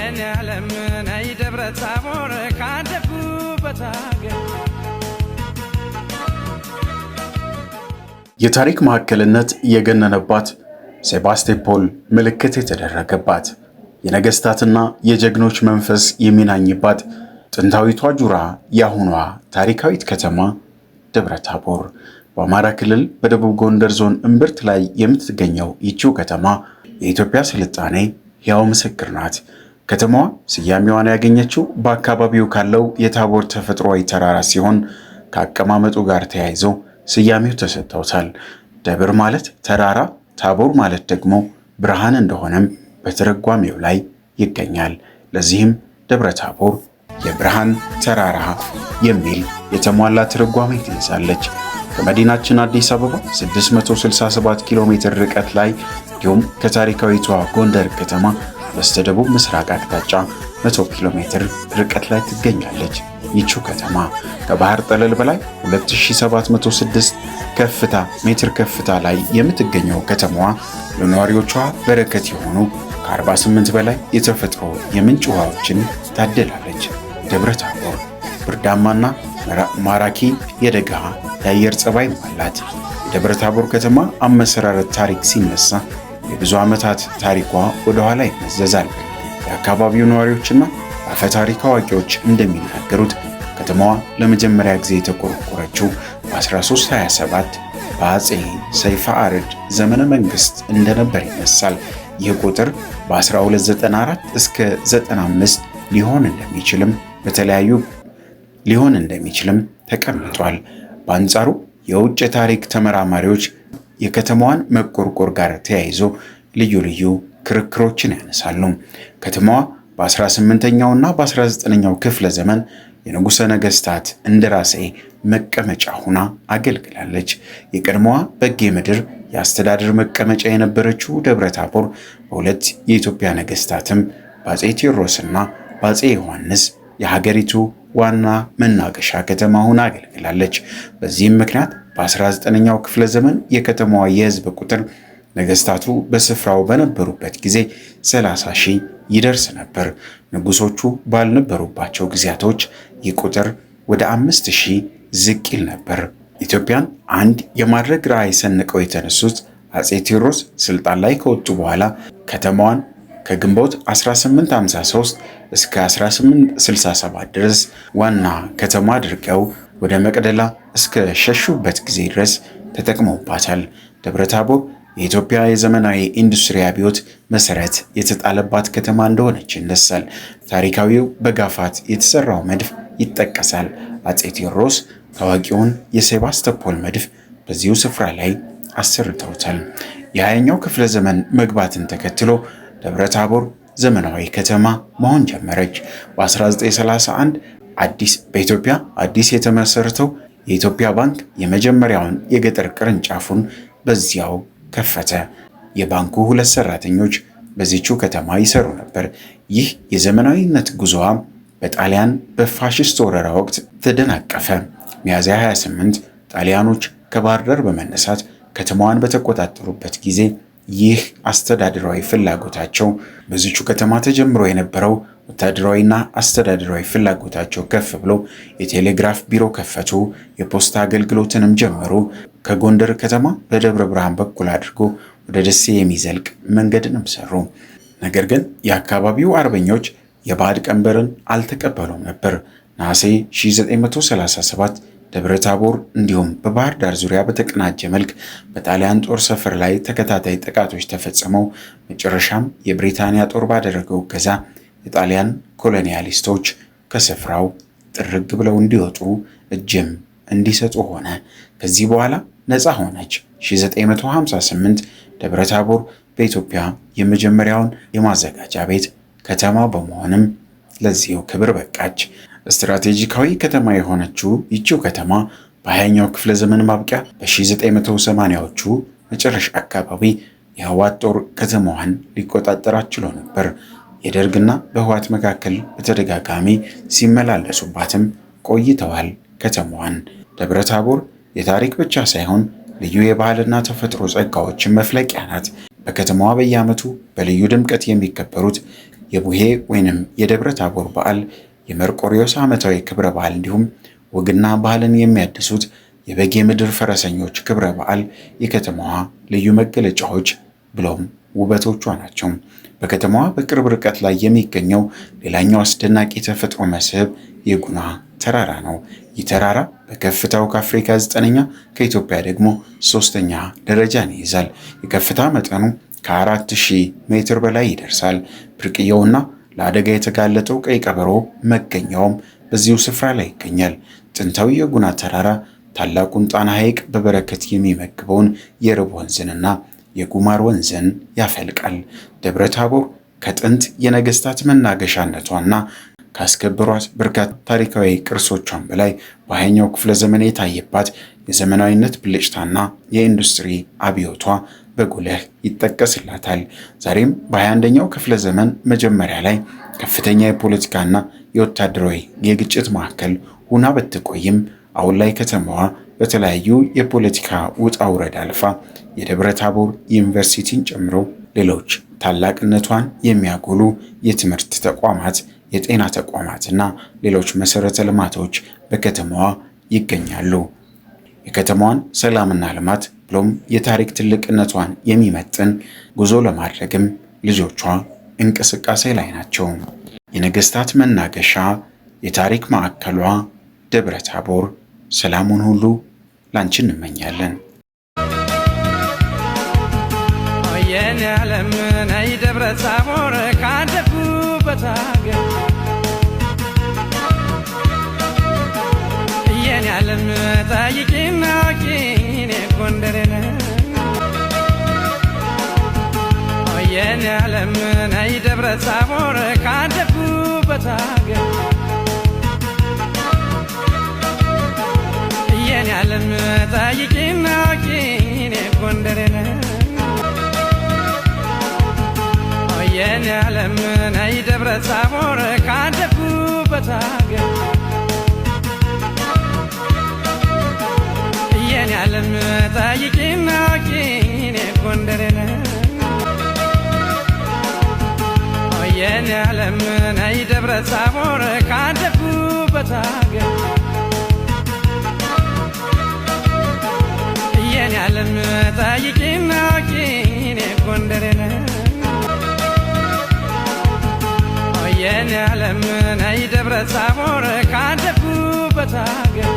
የኔ ዓለም ነይ ደብረ ታቦር ካደኩበት አገር የታሪክ ማዕከልነት የገነነባት ሴባስቶፖል ምልክት የተደረገባት የነገስታትና የጀግኖች መንፈስ የሚናኝባት ጥንታዊቷ ጁራ ያሁኗ ታሪካዊት ከተማ ደብረ ታቦር በአማራ ክልል በደቡብ ጎንደር ዞን እምብርት ላይ የምትገኘው ይቺው ከተማ የኢትዮጵያ ስልጣኔ ሕያው ምስክር ናት። ከተማዋ ስያሜዋን ያገኘችው በአካባቢው ካለው የታቦር ተፈጥሯዊ ተራራ ሲሆን ከአቀማመጡ ጋር ተያይዞ ስያሜው ተሰጥቷል። ደብር ማለት ተራራ፣ ታቦር ማለት ደግሞ ብርሃን እንደሆነም በትርጓሜው ላይ ይገኛል። ለዚህም ደብረ ታቦር የብርሃን ተራራ የሚል የተሟላ ትርጓሜ ትይዛለች። ከመዲናችን አዲስ አበባ 667 ኪሎ ሜትር ርቀት ላይ እንዲሁም ከታሪካዊቷ ጎንደር ከተማ በስተደቡብ ምስራቅ አቅጣጫ 100 ኪሎ ሜትር ርቀት ላይ ትገኛለች። ይቺ ከተማ ከባህር ጠለል በላይ 2706 ሜትር ከፍታ ላይ የምትገኘው ከተማዋ ለነዋሪዎቿ በረከት የሆኑ ከ48 በላይ የተፈጥሮ የምንጭ ውሃዎችን ታደላለች። ደብረ ታቦር ብርዳማና ማራኪ የደጋ የአየር ጸባይ አላት። የደብረ ታቦር ከተማ አመሰራረት ታሪክ ሲነሳ የብዙ ዓመታት ታሪኳ ወደ ኋላ ይመዘዛል። የአካባቢው ነዋሪዎችና አፈ ታሪክ አዋቂዎች እንደሚናገሩት ከተማዋ ለመጀመሪያ ጊዜ የተቆረቆረችው በ1327 በአፄ ሰይፈ አርድ ዘመነ መንግስት እንደነበር ይነሳል። ይህ ቁጥር በ1294 እስከ 95 ሊሆን እንደሚችልም ተቀምጧል። በአንጻሩ የውጭ ታሪክ ተመራማሪዎች የከተማዋን መቆርቆር ጋር ተያይዞ ልዩ ልዩ ክርክሮችን ያነሳሉ። ከተማዋ በ18ኛውና በ19ኛው ክፍለ ዘመን የንጉሠ ነገሥታት እንደራሴ መቀመጫ ሆና አገልግላለች። የቀድሞዋ በጌ ምድር የአስተዳደር መቀመጫ የነበረችው ደብረ ታቦር በሁለት የኢትዮጵያ ነገሥታትም በአፄ ቴዎድሮስና በአፄ ዮሐንስ የሀገሪቱ ዋና መናገሻ ከተማ ሆና አገልግላለች። በዚህም ምክንያት በ19ኛው ክፍለ ዘመን የከተማዋ የሕዝብ ቁጥር ነገሥታቱ በስፍራው በነበሩበት ጊዜ 30 ሺህ ይደርስ ነበር። ንጉሶቹ ባልነበሩባቸው ጊዜያቶች ይህ ቁጥር ወደ 5000 ዝቅ ይል ነበር። ኢትዮጵያን አንድ የማድረግ ራዕይ ሰንቀው የተነሱት አፄ ቴዎድሮስ ስልጣን ላይ ከወጡ በኋላ ከተማዋን ከግንቦት 1853 እስከ 1867 ድረስ ዋና ከተማ አድርገው ወደ መቅደላ እስከ ሸሹበት ጊዜ ድረስ ተጠቅመውባታል። ደብረ ታቦር የኢትዮጵያ የዘመናዊ ኢንዱስትሪ አብዮት መሰረት የተጣለባት ከተማ እንደሆነች ይነሳል። ታሪካዊው በጋፋት የተሰራው መድፍ ይጠቀሳል። አፄ ቴዎድሮስ ታዋቂውን የሴባስቶፖል መድፍ በዚሁ ስፍራ ላይ አሰርተውታል። የ20ኛው ክፍለ ዘመን መግባትን ተከትሎ ደብረ ታቦር ዘመናዊ ከተማ መሆን ጀመረች። በ1931 በኢትዮጵያ አዲስ የተመሰረተው የኢትዮጵያ ባንክ የመጀመሪያውን የገጠር ቅርንጫፉን በዚያው ከፈተ። የባንኩ 2 ሰራተኞች በዚቹ ከተማ ይሰሩ ነበር። ይህ የዘመናዊነት ጉዞዋ በጣሊያን በፋሽስት ወረራ ወቅት ተደናቀፈ። ሚያዝያ 28 ጣሊያኖች ከባህር ዳር በመነሳት ከተማዋን በተቆጣጠሩበት ጊዜ ይህ አስተዳደራዊ ፍላጎታቸው በዚቹ ከተማ ተጀምሮ የነበረው ወታደራዊና አስተዳደራዊ ፍላጎታቸው ከፍ ብሎ የቴሌግራፍ ቢሮ ከፈቱ። የፖስታ አገልግሎትንም ጀመሩ። ከጎንደር ከተማ በደብረ ብርሃን በኩል አድርጎ ወደ ደሴ የሚዘልቅ መንገድንም ሰሩ። ነገር ግን የአካባቢው አርበኞች የባዕድ ቀንበርን አልተቀበሉም ነበር። ነሐሴ 1937 ደብረ ታቦር እንዲሁም በባህር ዳር ዙሪያ በተቀናጀ መልክ በጣሊያን ጦር ሰፈር ላይ ተከታታይ ጥቃቶች ተፈጸመው መጨረሻም የብሪታንያ ጦር ባደረገው እገዛ የጣሊያን ኮሎኒያሊስቶች ከስፍራው ጥርግ ብለው እንዲወጡ እጅም እንዲሰጡ ሆነ። ከዚህ በኋላ ነፃ ሆነች። 1958 ደብረ ታቦር በኢትዮጵያ የመጀመሪያውን የማዘጋጃ ቤት ከተማ በመሆንም ለዚሁ ክብር በቃች። ስትራቴጂካዊ ከተማ የሆነችው ይቺው ከተማ በ20ኛው ክፍለ ዘመን ማብቂያ በ1980ዎቹ መጨረሻ አካባቢ የህወሓት ጦር ከተማዋን ሊቆጣጠራት ችሎ ነበር። የደርግና በህወሓት መካከል በተደጋጋሚ ሲመላለሱባትም ቆይተዋል። ከተማዋን ደብረ ታቦር የታሪክ ብቻ ሳይሆን ልዩ የባህልና ተፈጥሮ ጸጋዎችን መፍለቂያ ናት። በከተማዋ በየዓመቱ በልዩ ድምቀት የሚከበሩት የቡሄ ወይንም የደብረ ታቦር በዓል፣ የመርቆሪዎስ ዓመታዊ ክብረ በዓል እንዲሁም ወግና ባህልን የሚያድሱት የበጌ ምድር ፈረሰኞች ክብረ በዓል የከተማዋ ልዩ መገለጫዎች ብሎም ውበቶቿ ናቸው። በከተማዋ በቅርብ ርቀት ላይ የሚገኘው ሌላኛው አስደናቂ ተፈጥሮ መስህብ የጉና ተራራ ነው። ይህ ተራራ በከፍታው ከአፍሪካ 9ኛ ከኢትዮጵያ ደግሞ 3ኛ ደረጃን ይይዛል። የከፍታ መጠኑ ከ4000 ሜትር በላይ ይደርሳል። ብርቅዬውና ለአደጋ የተጋለጠው ቀይ ቀበሮ መገኛውም በዚሁ ስፍራ ላይ ይገኛል። ጥንታዊ የጉና ተራራ ታላቁን ጣና ሐይቅ በበረከት የሚመግበውን የርብ ወንዝንና የጉማር ወንዝን ያፈልቃል። ደብረ ታቦር ከጥንት የነገስታት መናገሻነቷና ካስከበሯት በርካታ ታሪካዊ ቅርሶቿን በላይ በ20ኛው ክፍለ ዘመን የታየባት የዘመናዊነት ብልጭታና የኢንዱስትሪ አብዮቷ በጉልህ ይጠቀስላታል። ዛሬም በ21ኛው ክፍለ ዘመን መጀመሪያ ላይ ከፍተኛ የፖለቲካና የወታደራዊ የግጭት ማዕከል ሁና ብትቆይም አሁን ላይ ከተማዋ በተለያዩ የፖለቲካ ውጣ ውረድ አልፋ የደብረ ታቦር ዩኒቨርሲቲን ጨምሮ ሌሎች ታላቅነቷን የሚያጎሉ የትምህርት ተቋማት፣ የጤና ተቋማትና ሌሎች መሰረተ ልማቶች በከተማዋ ይገኛሉ። የከተማዋን ሰላምና ልማት ብሎም የታሪክ ትልቅነቷን የሚመጥን ጉዞ ለማድረግም ልጆቿ እንቅስቃሴ ላይ ናቸው። የነገስታት መናገሻ፣ የታሪክ ማዕከሏ ደብረ ታቦር ሰላሙን ሁሉ ላንቺ እንመኛለን። የኔ ዓለም ነይ ደብረ ታቦር ካደኩበት አገር የኔ ዓለም ጠይቂና ኪኔ ጎንደሬ ነኝ የኔ ዓለም ነይ ደብረ ታቦር ካደኩበት አገር የኔ ዓለም ጠይቂና ኪኔ ጎንደሬ ነኝ የኔ ዓለም ነይ ደብረ ታቦር ካደኩበት አገር የኔ ዓለም ጠይቂና ኪኔ ጎንደሬ ነኝ የኔ ዓለም ነይ ደብረ ታቦር ካደኩበት አገር የኔ ዓለም ጠይቂና ኪኔ ጎንደሬ ነኝ የኔ ዓለም ነይ ደብረ ታቦር ካደኩበት አገር